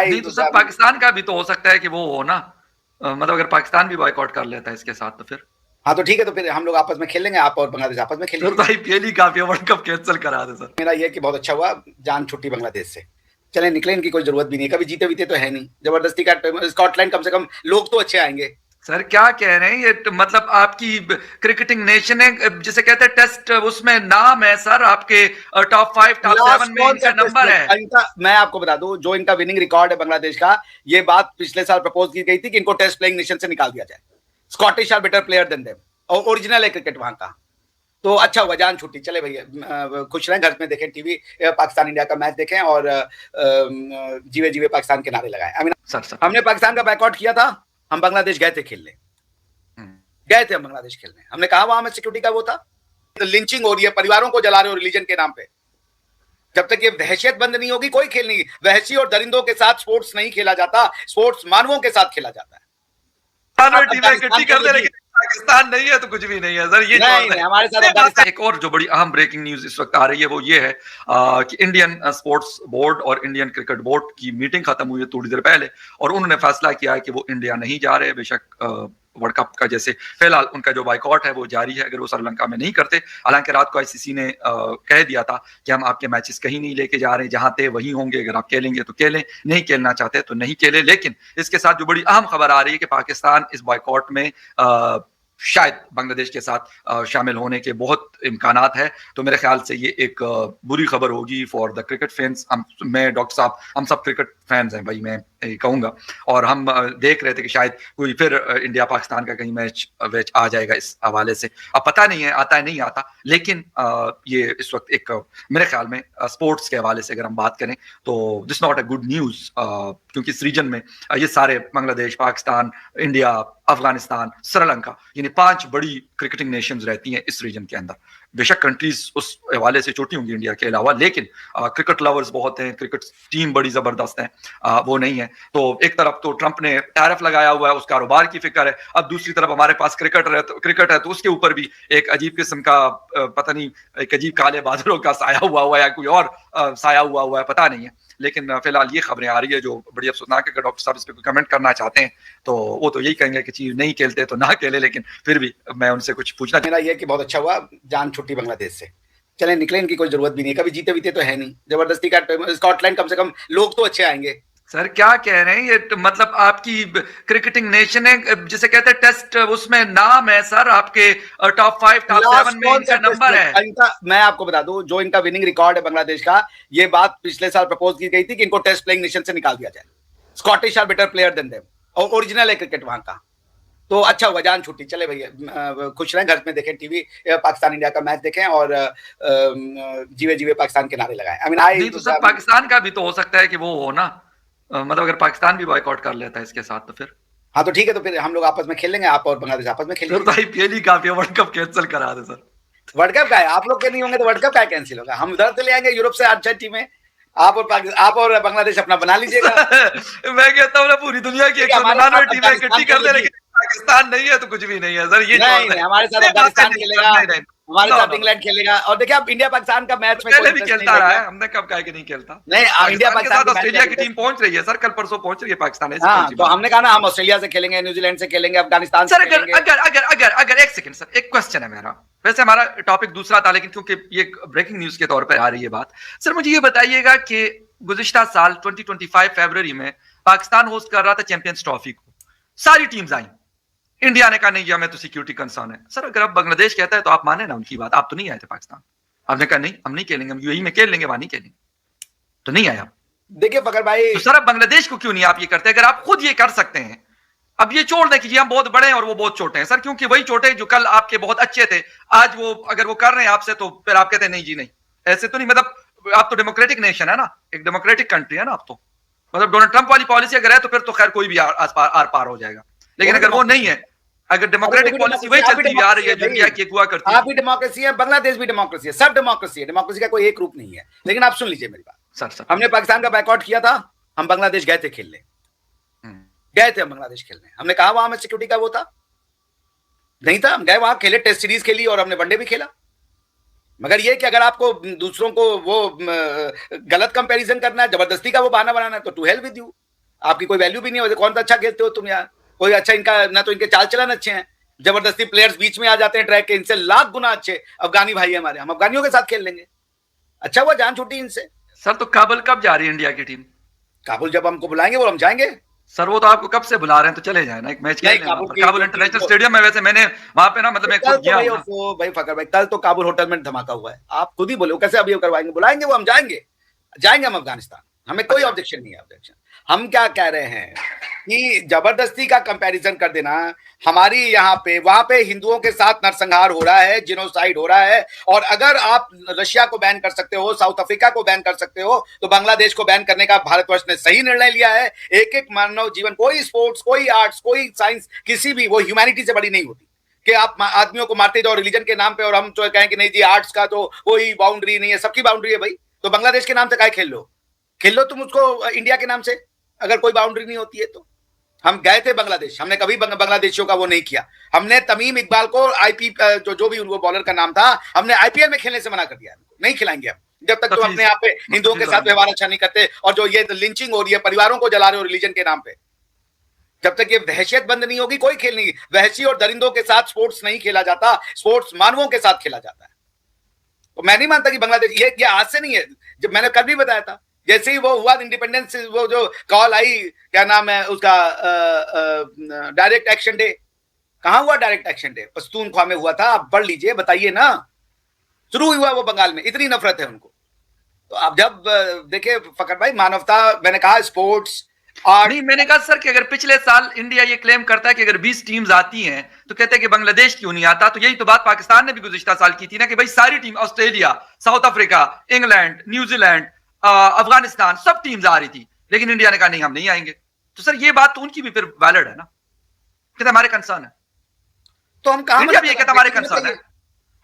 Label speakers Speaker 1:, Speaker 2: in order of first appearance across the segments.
Speaker 1: आई
Speaker 2: नहीं तो सर पाकिस्तान का भी तो हो सकता है कि वो हो ना, मतलब अगर पाकिस्तान भी बॉयकॉट कर लेता है इसके साथ तो फिर
Speaker 1: हाँ तो ठीक है, तो फिर हम लोग आपस में खेल लेंगे, आप और बांग्लादेश आपस में खेल
Speaker 2: फिर तो
Speaker 1: लीजिए।
Speaker 2: आईपीएल ही काफी है, वर्ल्ड कप कैंसिल करा दे सर।
Speaker 1: मेरा ये कि बहुत अच्छा हुआ जान छुट्टी बांग्लादेश से, चले निकले, इनकी कोई जरूरत भी नहीं है, कभी जीते बीते तो है नहीं, जबरदस्ती का स्कॉटलैंड कम से कम लोग तो अच्छे आएंगे।
Speaker 2: सर क्या कह रहे हैं ये मतलब आपकी क्रिकेटिंग नेशन है जिसे कहते हैं टेस्ट, उसमें नाम है सर आपके टॉप 5 टॉप 7
Speaker 1: लास्ट
Speaker 2: में
Speaker 1: कौन सा
Speaker 2: इनका
Speaker 1: टेस्ट
Speaker 2: नंबर
Speaker 1: मैच
Speaker 2: है।
Speaker 1: इनका, मैं आपको बता दूं, जो इनका विनिंग रिकॉर्ड है बांग्लादेश का, ये बात पिछले साल प्रपोज की गई थी कि इनको टेस्ट प्लेइंग नेशन से निकाल दिया जाए। Scottish are better player than them, और ओरिजिनल है क्रिकेट वहां का। तो अच्छा हुआ जान छुट्टी, चले भैया खुश रहें, घर में देखें टीवी, पाकिस्तान इंडिया का मैच देखें और जीवे जीवे पाकिस्तान के नारे लगाएं। आई मीन
Speaker 2: सर
Speaker 1: हमने पाकिस्तान का बैकआउट किया था, हम बांग्लादेश गए थे खेलने, गए थे हम बांग्लादेश खेलने, हमने कहा वहां में सिक्योरिटी का वो था। तो लिंचिंग हो रही है, परिवारों को जला रहे हो रिलीजन के नाम पे। जब तक ये वहशियत बंद नहीं होगी कोई खेल नहीं, वहशी और दरिंदों के साथ स्पोर्ट्स नहीं खेला जाता, स्पोर्ट्स मानवों के साथ खेला जाता है।
Speaker 2: टीमें इकट्ठी कर दे, लेकिन पाकिस्तान नहीं है तो कुछ भी नहीं है सर, ये
Speaker 1: नहीं, हमारे साथ अफगानिस्तान।
Speaker 2: एक और जो बड़ी अहम ब्रेकिंग न्यूज इस वक्त आ रही है वो ये है कि इंडियन स्पोर्ट्स बोर्ड और इंडियन क्रिकेट बोर्ड की मीटिंग खत्म हुई है थोड़ी देर पहले, और उन्होंने फैसला किया है कि वो इंडिया नहीं जा रहे। बेशक वर्ल्ड कप का जैसे फिलहाल उनका जो बाइकआउट है वो जारी है अगर वो श्रीलंका में नहीं करते। हालांकि रात को आईसीसी ने कह दिया था कि हम आपके मैचेस कहीं नहीं लेके जा रहे, जहां थे वहीं होंगे, अगर आप खेलेंगे तो खेलें, नहीं खेलना चाहते तो नहीं खेलें। लेकिन इसके साथ जो बड़ी अहम खबर आ रही है कि पाकिस्तान इस बाइकआउट में शायद बांग्लादेश के साथ शामिल होने के बहुत इम्कानात है। तो मेरे ख्याल से ये एक बुरी खबर होगी फॉर द क्रिकेट फैंस। मैं डॉक्टर साहब, हम सब क्रिकेट फैंस हैं भाई, मैं कहूंगा, और हम देख रहे थे कि शायद कोई फिर इंडिया पाकिस्तान का कहीं मैच वैच आ जाएगा इस हवाले से। अब पता नहीं है आता है नहीं आता, लेकिन ये इस वक्त एक मेरे ख्याल में स्पोर्ट्स के हवाले से अगर हम बात करें तो this not a good news, क्योंकि इस रीजन में ये सारे बांग्लादेश, पाकिस्तान, इंडिया, अफगानिस्तान, श्रीलंका, यानी 5 बड़ी क्रिकेटिंग नेशंस रहती हैं इस रीजन के अंदर। बेशक कंट्रीज उस हवाले से छोटी होंगी इंडिया के अलावा, लेकिन क्रिकेट लवर्स बहुत हैं, क्रिकेट टीम बड़ी जबरदस्त है, वो नहीं है। तो एक तरफ तो ट्रंप ने टैरिफ लगाया हुआ है, उस कारोबार की फिक्र है, अब दूसरी तरफ हमारे पास क्रिकेट है तो उसके ऊपर भी एक अजीब किस्म का पता नहीं, एक अजीब काले बादलों का साया हुआ है या कोई और साया हुआ है, पता नहीं है। लेकिन फिलहाल ये खबरें आ रही है जो बड़ी अफसोसनाक है। अगर डॉक्टर साहब इस पर कमेंट करना चाहते हैं तो वो तो यही कहेंगे कि चीज नहीं खेलते तो ना खेले, लेकिन फिर भी मैं उनसे कुछ पूछना।
Speaker 1: मेरा ये कि बहुत अच्छा हुआ जान छुट्टी बांग्लादेश से, चले निकले, इनकी कोई जरूरत भी नहीं है, कभी जीते बीते तो है नहीं, जबरदस्ती का स्कॉटलैंड कम से कम लोग तो अच्छे आएंगे।
Speaker 2: सर क्या कह रहे हैं ये मतलब आपकी क्रिकेटिंग नेशन है जिसे कहते हैं टेस्ट, उसमें नाम है सर आपके टॉप 5 टॉप 7 में इनका नंबर है।
Speaker 1: इनका मैं आपको बता दूं, जो इनका विनिंग रिकॉर्ड है बांग्लादेश का, ये बात पिछले साल प्रपोज की गई थी कि इनको टेस्ट प्लेइंग नेशन से निकाल दिया जाए। Scottish are better player than them, और ओरिजिनल है क्रिकेट वहां का। तो अच्छा हुआ जान छुट्टी, चले भैया खुश रहें, घर में देखें टीवी, पाकिस्तान इंडिया का मैच देखें और जीवे जीवे पाकिस्तान के नारे लगाएं। आई मीन
Speaker 2: नहीं तो सर पाकिस्तान का भी तो हो सकता है कि वो हो ना, मतलब अगर पाकिस्तान भी बॉयकॉट कर लेता है इसके साथ तो फिर
Speaker 1: हाँ तो ठीक है, तो फिर हम लोग आपस में खेल लेंगे, आप और बांग्लादेश आपस में खेल
Speaker 2: फिर तो आईपीएल ही काफी है, वर्ल्ड कप कैंसिल करा दे सर।
Speaker 1: वर्ल्ड कप का है, आप लोग के नहीं होंगे तो वर्ल्ड कप का कैंसिल होगा, हम उधर से ले आएंगे यूरोप से 8 टीमें, आप और बांग्लादेश अपना बना लीजिएगा।
Speaker 2: मैं कहता हूँ ना पूरी दुनिया की 199 टीमें इकट्ठी कर दे, लेकिन पाकिस्तान नहीं है तो कुछ भी नहीं है सर, ये
Speaker 1: नहीं, हमारे साथ अफगानिस्तान खेलेगा, हमारे साथ इंग्लैंड खेलेगा, और देखिए आप इंडिया पाकिस्तान का मैच में
Speaker 2: पहले भी खेलता रहा है, हमने कब कहा कि नहीं खेलता।
Speaker 1: नहीं, इंडिया पाकिस्तान
Speaker 2: के साथ ऑस्ट्रेलिया की टीम पहुंच रही है सर, कल परसों पहुंच रही है पाकिस्तान।
Speaker 1: हाँ, तो हमने कहा ना हम ऑस्ट्रेलिया से खेलेंगे, न्यूजीलैंड से खेलेंगे, अफगानिस्तान से खेलेंगे।
Speaker 2: अगर एक सेकंड सर, एक क्वेश्चन है मेरा, वैसे हमारा टॉपिक दूसरा था लेकिन क्योंकि ये ब्रेकिंग न्यूज के तौर पर आ रही है बात, सर मुझे ये बताइएगा कि गुज़िश्ता साल 2025 फरवरी में पाकिस्तान होस्ट कर रहा था चैंपियंस ट्रॉफी को, सारी टीम्स आई, इंडिया ने कहा नहीं जी हमें तो सिक्योरिटी कंसर्न है। सर अगर आप बांग्लादेश कहता है तो आप माने ना उनकी बात, आप तो नहीं आए थे पाकिस्तान, आपने कहा नहीं हम नहीं खेलेंगे, हम यूएई में खेल लेंगे, वहां नहीं खेलेंगे, तो नहीं आए आप।
Speaker 1: देखिए फकर भाई,
Speaker 2: तो सर अब बांग्लादेश को क्यों नहीं आप ये करते, अगर आप खुद ये कर सकते हैं। अब ये छोड़ दें कि जी हम बहुत बड़े हैं और वो बहुत छोटे हैं सर, क्योंकि वही छोटे जो कल आपके बहुत अच्छे थे, आज वो अगर वो कर रहे हैं आपसे तो फिर आप कहते हैं नहीं जी नहीं, ऐसे तो नहीं। मतलब आप तो डेमोक्रेटिक नेशन है ना, एक डेमोक्रेटिक कंट्री है ना आप तो, मतलब डोनाल्ड ट्रंप वाली पॉलिसी अगर है तो फिर तो खैर कोई भी आर पार हो जाएगा, लेकिन अगर वो नहीं है, अगर डेमोक्रेटिक पॉलिसी वही चलती हुई आ रही है जो इंडिया की हुआ करती है।
Speaker 1: आप भी डेमोक्रेसी है, बांग्लादेश भी डेमोक्रेसी है, सब डेमोक्रेसी है, डेमोक्रेसी का कोई एक रूप नहीं है। लेकिन आप सुन लीजिए मेरी बात,
Speaker 2: सर
Speaker 1: हमने पाकिस्तान का बैकआउट किया था, हम बांग्लादेश गए थे खेलने, गए थे हम बांग्लादेश खेलने, हमने कहा वहां में सिक्योरिटी का वो था नहीं था, हम गए वहां खेले, टेस्ट सीरीज खेली और हमने वनडे भी खेला। मगर ये कि अगर आपको दूसरों को वो गलत कंपैरिजन करना है, जबरदस्ती का वो बहाना बनाना है, तो टू हेल विद यू। आपकी कोई वैल्यू भी नहीं है, कौन सा अच्छा खेलते हो तुम यार, कोई अच्छा इनका ना, तो इनके चाल चलन अच्छे हैं, जबरदस्ती प्लेयर्स बीच में आ जाते हैं ट्रैक के, इनसे लाख गुना अच्छे अफगानी भाई हमारे, हम अफगानियों के साथ खेल लेंगे, अच्छा हुआ जान छूटी इनसे।
Speaker 2: सर तो काबुल कब जा रही है इंडिया की टीम?
Speaker 1: काबुल जब हमको बुलाएंगे वो हम जाएंगे।
Speaker 2: सर वो तो आपको कब से बुला रहे हैं, तो चले जाए ना, एक मैच खेल
Speaker 1: नहीं,
Speaker 2: लें वहां
Speaker 1: काबुल
Speaker 2: पर,
Speaker 1: की
Speaker 2: काबुल
Speaker 1: जो टीम
Speaker 2: इंटरनेशनल
Speaker 1: को
Speaker 2: स्टेडियम है, वैसे मैंने वहां पे ना, मतलब मैं
Speaker 1: कल
Speaker 2: खुद
Speaker 1: तो
Speaker 2: गया
Speaker 1: भाई
Speaker 2: हूँ ना।
Speaker 1: भाई फकर भाई, कल तो काबुल होटल में धमाका हुआ है, आप खुद ही बोले कैसे अभी करवाएंगे, बुलाएंगे वो हम जाएंगे, जाएंगे हम अफगानिस्तान, हमें कोई
Speaker 2: अच्छा।
Speaker 1: ऑब्जेक्शन नहीं है, ऑब्जेक्शन। हम क्या कह रहे हैं कि जबरदस्ती का कंपैरिजन कर देना, हमारी यहाँ पे वहां पे हिंदुओं के साथ नरसंहार हो रहा है, जिनोसाइड हो रहा है, और अगर आप रशिया को बैन कर सकते हो, साउथ अफ्रीका को बैन कर सकते हो, तो बांग्लादेश को बैन करने का भारतवर्ष ने सही निर्णय लिया है। एक एक मानव जीवन, कोई स्पोर्ट्स, कोई आर्ट्स, कोई साइंस, किसी भी, वो ह्यूमैनिटी से बड़ी नहीं होती कि आप आदमियों को मारते जाओ रिलीजन के नाम पे, और हम तो कहें कि नहीं जी आर्ट्स का तो कोई बाउंड्री नहीं है, सबकी बाउंड्री है भाई, तो बांग्लादेश के नाम से काहे खेल लो तुम उसको इंडिया के नाम से, अगर कोई बाउंड्री नहीं होती है तो। हम गए थे बांग्लादेश, हमने कभी बांग्लादेशियों का वो नहीं किया, हमने तमीम इकबाल को आईपी जो भी उनको बॉलर का नाम था, हमने आईपीएल में खेलने से मना कर दिया, नहीं खिलाएंगे हम जब तक तुम अपने यहाँ पे हिंदुओं के साथ व्यवहार अच्छा नहीं करते, और जो ये लिंचिंग हो रही है, परिवारों को जला रहे हो रिलीजन के नाम पे, जब तक ये वहशियत बंद नहीं होगी कोई खेल नहीं, वहशी और दरिंदों के साथ स्पोर्ट्स नहीं खेला जाता, स्पोर्ट्स मानवों के साथ खेला जाता है। तो मैं नहीं मानता कि बांग्लादेश, ये आज से नहीं है, जब मैंने कल भी बताया था, जैसे ही वो हुआ इंडिपेंडेंस, वो जो कॉल आई, क्या नाम है उसका, डायरेक्ट एक्शन डे, कहां हुआ डायरेक्ट एक्शन डे? पश्तूनख्वा में हुआ था, आप पढ़ लीजिए, बताइए ना, शुरू हुआ वो बंगाल में, इतनी नफरत है उनको। तो आप जब देखिए फकर भाई, मानवता, मैंने कहा स्पोर्ट्स आर्ट।
Speaker 2: नहीं, मैंने कहा सर कि अगर पिछले साल इंडिया ये क्लेम करता है कि अगर 20 टीम्स आती हैं तो कहते हैं कि बांग्लादेश क्यों नहीं आता, तो यही तो बात पाकिस्तान ने भी गुज़िश्ता साल की थी ना, कि भाई सारी team, Australia, south Africa, England, New Zealand, Afghanistan, सब टीम्स आ रही थी, लेकिन इंडिया ने कहा नहीं हम नहीं आएंगे। तो सर ये बात तो उनकी भी फिर वैलिड है ना, कहते हमारे कंसर्न है,
Speaker 1: तो हम कहा,
Speaker 2: इंडिया भी ये कहता हमारे कंसर्न है।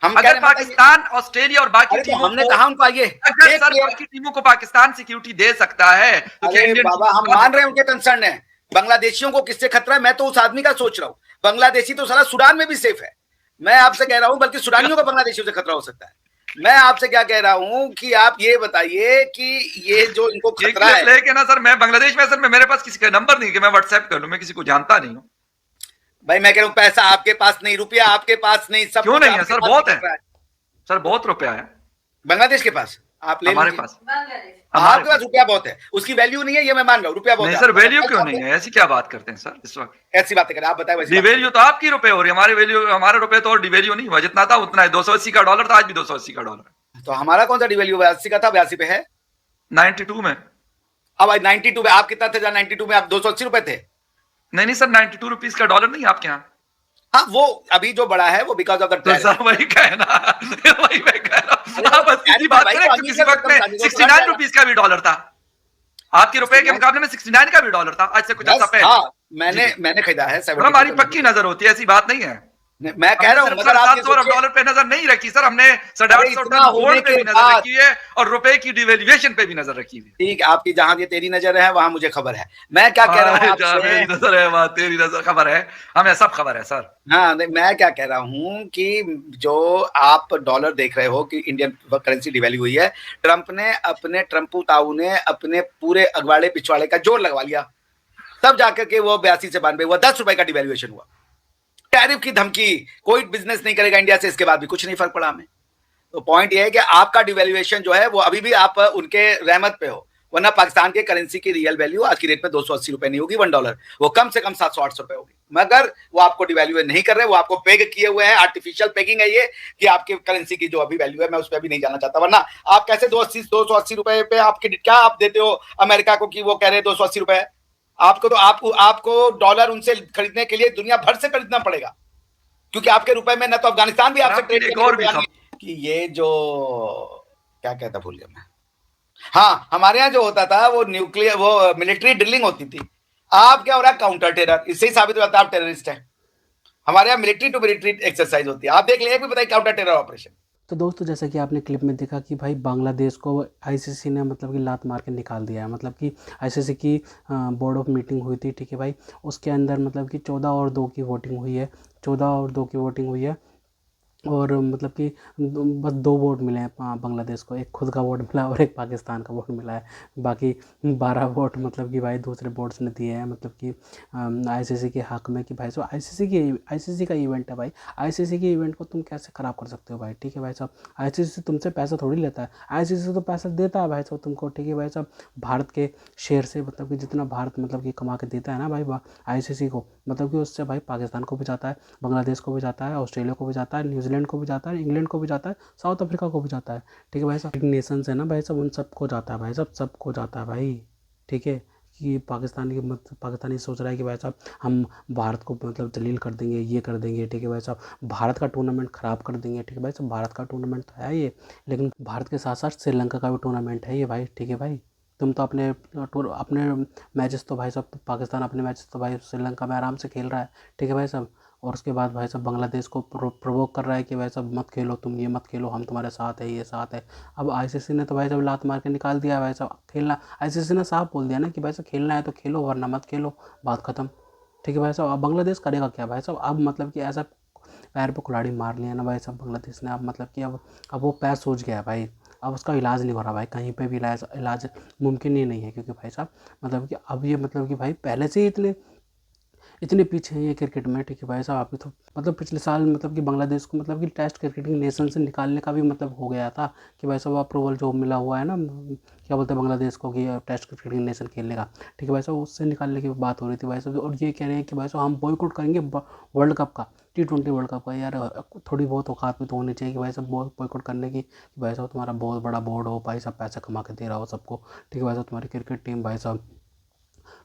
Speaker 1: हम
Speaker 2: अगर पाकिस्तान, ऑस्ट्रेलिया और बाकी टीमों
Speaker 1: हमने
Speaker 2: को,
Speaker 1: कहा उनको आइए,
Speaker 2: अगर सर बाकी टीमों को पाकिस्तान सिक्योरिटी दे सकता है तो क्या
Speaker 1: अरे
Speaker 2: इंडियन
Speaker 1: बाबा हम मान रहे हैं उनके कंसर्न है, बांग्लादेशियों को किससे खतरा है, मैं तो उस आदमी का सोच रहा हूँ, बांग्लादेशी तो सारा सूडान में भी सेफ है, मैं आपसे कह रहा हूं, बल्कि सूडानियों को बांग्लादेशियों से खतरा हो सकता है। मैं आपसे क्या कह रहा हूं कि आप ये बताइए कि ये जो इनको खतरा है,
Speaker 2: लेके ना सर, मैं बांग्लादेश में, सर मेरे पास किसी का नंबर नहीं कि मैं व्हाट्सएप कर लूं, मैं किसी को जानता नहीं हूं
Speaker 1: भाई, मैं कह रहा हूं पैसा आपके पास नहीं, रुपया आपके पास नहीं, सब
Speaker 2: क्यों
Speaker 1: कुछ
Speaker 2: नहीं है सर, बहुत है सर, बहुत रुपया है
Speaker 1: बांग्लादेश के पास, आप ले
Speaker 2: हमारे
Speaker 1: लीजिए,
Speaker 2: पास,
Speaker 1: आपके पास रुपया बहुत है, उसकी वैल्यू नहीं है, ये मैं मान रहा हूं, रुपया बहुत
Speaker 2: नहीं
Speaker 1: है
Speaker 2: सर, वैल्यू क्यों नहीं है, ऐसी क्या बात करते हैं सर इस वक्त,
Speaker 1: ऐसी बातें करें आप, बताए
Speaker 2: डिवैल्यू तो आपकी रुपए हो रही है, हमारे वैल्यू, हमारे रुपए तो और डिवैल्यू नहीं हुआ, जितना था उतना है, 280 का डॉलर था, आज भी 280 का डॉलर है।
Speaker 1: तो हमारा कौन सा डिवैल्यू 82 का था, 82 पे है
Speaker 2: 92 में,
Speaker 1: अब 92 में आप कितना थे, 92 में आप 280 रुपए थे,
Speaker 2: नहीं सर 92 रुपीज का डॉलर नहीं आपके यहाँ,
Speaker 1: हाँ वो अभी जो बड़ा है वो बिकॉज ऑफ द
Speaker 2: तो सर वही कहना, वही मैं कह रहा हूं, आप सीधी बात करें, तो किसी वक्त में 69 रुपीज का भी डॉलर था, आपके रुपए के मुकाबले में 69 का भी डॉलर था, आज से कुछ अर्सा पहले।
Speaker 1: हाँ, मैंने खरीदा है,
Speaker 2: हमारी पक्की नजर होती है, ऐसी बात नहीं है,
Speaker 1: मैं कह रहा हूँ,
Speaker 2: सर 700 डॉलर पे नजर नहीं रखी सर, हमने 850 गोल्ड पे भी नजर रखी है और रुपए की डिवेल्युएशन पे भी नजर रखी है।
Speaker 1: ठीक, आपकी जहां ये तेरी नजर है वहां मुझे खबर है, मैं क्या कह रहा हूँ आपसे,
Speaker 2: मेरी नजर है वहां तेरी नजर, खबर है, हमें सब खबर है सर।
Speaker 1: हाँ, मैं क्या कह रहा हूँ कि जो आप डॉलर देख रहे हो कि इंडियन करेंसी डिवैल्यू हुई है, ट्रंप ने अपने, ट्रंपू ताऊ ने अपने पूरे अगवाड़े पिछवाड़े का जोर लगवा लिया, तब जाकर के वो 82 से 92 हुआ, 10 रुपए का डिवैल्यूएशन हुआ, टैरिफ की धमकी, कोई बिजनेस नहीं करेगा इंडिया से, इसके बाद भी कुछ नहीं फर्क पड़ा हमें। तो पॉइंट ये है कि आपका डिवैल्यूएशन जो है वो अभी भी आप उनके रहमत पे हो, वरना पाकिस्तान के करेंसी की रियल वैल्यू आज की रेट में 280 रुपए नहीं होगी, $1, वो कम से कम 700-800 रुपए होगी, मगर वो आपको डिवैल्यू नहीं कर रहे, वो आपको पेग किए हुए हैं, आर्टिफिशियल पेगिंग है ये, कि आपके करेंसी की जो अभी वैल्यू है, मैं उस पर भी नहीं जाना चाहता, वरना आप कैसे 280 रुपए पे आपके क्या आप देते हो अमेरिका को कि वो कह रहे हैं 280 रुपए, आपको तो आपको डॉलर उनसे खरीदने के लिए दुनिया भर से खरीदना पड़ेगा, क्योंकि आपके रुपए में ना तो अफगानिस्तान भी आपसे ट्रेड करेगा, कि ये जो क्या कहता भूल गया मैं, हाँ हमारे यहाँ जो होता था वो न्यूक्लियर, वो मिलिट्री ड्रिलिंग होती थी, आप क्या हो रहा है, काउंटर टेरर, इससे ही साबित हो जाता है आप टेररिस्ट हैं, हमारे यहाँ मिलिट्री टू मिलिट्री एक्सरसाइज होती है, आप देख लीजिए, बताइए काउंटर टेरर ऑपरेशन।
Speaker 3: तो दोस्तों जैसा कि आपने क्लिप में देखा कि भाई बांग्लादेश को आईसीसी ने मतलब कि लात मार के निकाल दिया है, मतलब कि आईसीसी की बोर्ड ऑफ मीटिंग हुई थी, ठीक है भाई, उसके अंदर मतलब कि 14 और 2 की वोटिंग हुई है, 14 और 2 की वोटिंग हुई है, और मतलब कि बस 2 वोट मिले हैं बांग्लादेश को, एक खुद का वोट मिला और एक पाकिस्तान का वोट मिला है। बाकी 12 वोट मतलब कि भाई दूसरे बोर्ड्स ने दिए हैं, मतलब कि आईसीसी के हक में कि भाई साहब आईसीसी का इवेंट है भाई। आईसीसी के इवेंट को तुम कैसे ख़राब कर सकते हो भाई? ठीक है भाई साहब, आईसीसी तुमसे पैसा थोड़ी लेता है, आईसीसी तो पैसा देता है भाई साहब तुमको। ठीक है भाई साहब, भारत के शेयर से मतलब कि जितना भारत मतलब कि कमा के देता है ना भाई आईसीसी को, मतलब कि उससे भाई पाकिस्तान को भी जाता है, बांग्लादेश को भी जाता है, ऑस्ट्रेलिया को भी जाता है, न्यूजीलैंड को भी जाता है, इंग्लैंड को भी जाता है, साउथ अफ्रीका को भी जाता है। ठीक है भाई साहब, नेशंस है ना भाई साहब, उन सबको जाता है भाई साहब, सबको जाता है भाई। ठीक है, कि पाकिस्तानी सोच रहा है कि भाई साहब हम भारत को मतलब जलील कर देंगे, ये कर देंगे। ठीक है भाई साहब, भारत का टूर्नामेंट ख़राब कर देंगे। ठीक है भाई साहब, भारत का टूर्नामेंट तो है ये, लेकिन भारत के साथ साथ श्रीलंका का भी टूर्नामेंट है ये भाई। ठीक है भाई, तुम तो अपने मैचेस तो भाई साहब, पाकिस्तान अपने मैचेस तो भाई श्रीलंका में आराम से खेल रहा है। ठीक है भाई साहब, और उसके बाद भाई साहब बांग्लादेश को प्रोवोक कर रहा है कि भाई साहब मत खेलो, तुम ये मत खेलो, हम तुम्हारे साथ है, ये साथ है। अब आईसीसी ने तो भाई साहब लात मार के निकाल दिया है भाई साहब, खेलना आईसीसी ने साफ बोल दिया ना कि भाई साहब खेलना है तो खेलो वरना मत खेलो, बात खत्म। ठीक है भाई साहब, अब बांग्लादेश करेगा क्या भाई साहब? अब मतलब कि ऐसा पैर पे कुल्हाड़ी मार लिया ना भाई साहब बांग्लादेश ने। अब मतलब कि अब वो पैर सूज गया है भाई, अब उसका इलाज नहीं हो रहा भाई, कहीं पे भी इलाज मुमकिन ही नहीं है, क्योंकि भाई साहब मतलब कि अब ये मतलब कि भाई पहले से ही इतने पीछे हैं ये क्रिकेट में। ठीक है भाई साहब, अभी तो मतलब पिछले साल मतलब कि बांग्लादेश को मतलब कि टेस्ट क्रिकेटिंग नेशन से निकालने का भी मतलब हो गया था कि भाई साहब अप्रूवल जो मिला हुआ है ना, क्या बोलते हैं बांग्लादेश को कि टेस्ट क्रिकेटिंग नेशन खेलने का। ठीक है भाई साहब, उससे निकालने की बात हो रही थी भाई साहब, और ये कह रहे हैं कि भाई साहब हम बॉयकॉट करेंगे वर्ल्ड कप का, T20 वर्ल्ड कप का। यार थोड़ी बहुत औकात भी तो होनी चाहिए कि भाई साहब बॉयकॉट करने की, कि भाई साहब तुम्हारा बहुत बड़ा बोर्ड हो, भाई साहब पैसा कमा के दे रहा हो सबको। ठीक है भाई साहब, तुम्हारी क्रिकेट टीम भाई साहब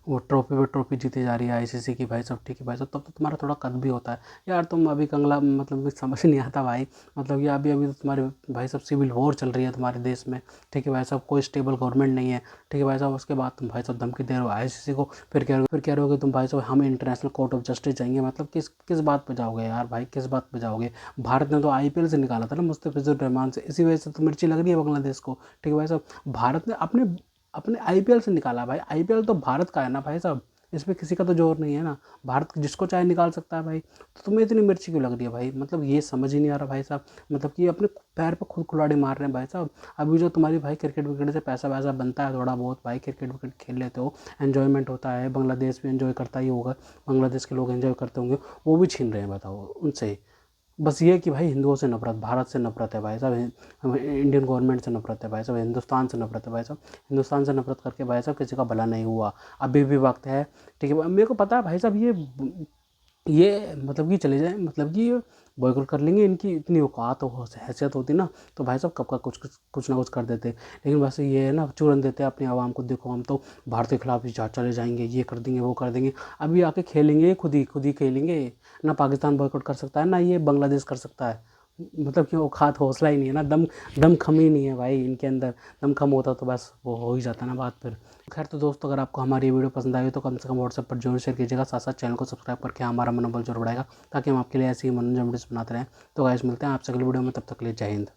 Speaker 3: वो ट्रॉफी पे ट्रॉफी जीती जा रही है आईसीसी की भाई साहब। ठीक है भाई साहब, तब तो तुम्हारा थोड़ा कद भी होता है यार। तुम अभी कंगला मतलब कुछ समझ नहीं आता भाई, मतलब ये अभी अभी तो तुम्हारे भाई साहब सिविल वॉर चल रही है तुम्हारे देश में। ठीक है भाई साहब, कोई स्टेबल गवर्नमेंट नहीं है। ठीक है भाई साहब, उसके बाद तुम भाई साहब धमकी दे रहे हो आईसीसी को, फिर कह रहे हो कि तुम भाई साहब हम इंटरनेशनल कोर्ट ऑफ जस्टिस जाएंगे। मतलब किस किस बात पे जाओगे यार भाई, किस बात पे जाओगे? भारत ने तो आईपीएल से निकाला था ना मुस्तफिजुर रहमान से, इसी वजह से तो मिर्ची लग रही है बांग्लादेश को। ठीक है भाई साहब, भारत ने अपने अपने आईपीएल से निकाला भाई, आईपीएल तो भारत का है ना भाई साहब, इसमें किसी का तो जोर नहीं है ना, भारत जिसको चाहे निकाल सकता है भाई। तो तुम्हें इतनी मिर्ची क्यों लग रही है भाई? मतलब ये समझ ही नहीं आ रहा भाई साहब, मतलब कि अपने पैर पर खुद कुल्हाड़ी मार रहे हैं भाई साहब। अभी जो तुम्हारी भाई क्रिकेट विकेट से पैसा वैसा बनता है थोड़ा बहुत भाई, क्रिकेट विकेट खेल लेते हो, एन्जॉयमेंट होता है, बांग्लादेश भी एंजॉय करता ही होगा, बांग्लादेश के लोग एंजॉय करते होंगे, वो भी छीन रहे हैं बताओ उनसे। बस ये कि भाई हिंदुओं से नफरत, भारत से नफरत है भाई साहब, इंडियन गवर्नमेंट से नफरत है भाई साहब, हिंदुस्तान से नफरत है भाई साहब। हिंदुस्तान से नफरत करके भाई साहब किसी का भला नहीं हुआ, अभी भी वक्त है। ठीक है, मेरे को पता है भाई साहब ये मतलब कि चले जाए, मतलब कि बॉयकॉट कर लेंगे, इनकी इतनी औकात हो हैसियत होती ना तो भाई साहब कब का कुछ ना कुछ कर देते। लेकिन बस ये है ना, चूरन देते हैं अपनी आवाम को, देखो हम तो भारत के खिलाफ ही चले जाएंगे, ये कर देंगे वो कर देंगे। अभी आके खेलेंगे खुद ही खेलेंगे, ना पाकिस्तान बॉयकॉट कर सकता है ना ये बांग्लादेश कर सकता है। मतलब कि औकात हौसला ही नहीं है ना, दम खम ही नहीं है भाई इनके अंदर। दम खम होता तो बस वो हो ही जाता ना बात फिर। खैर तो दोस्तों, अगर आपको हमारी ये वीडियो पसंद आई तो कम से कम व्हाट्सएप पर जरूर शेयर कीजिएगा, साथ साथ चैनल को सब्सक्राइब करके हमारा मनोबल जरूर बढ़ाएगा, ताकि हम आपके लिए ऐसी ही मनोरंजन वीडियोस बनाते रहें। तो गाइस मिलते हैं आपसे अगली वीडियो में, तब तक के लिए जय हिंद।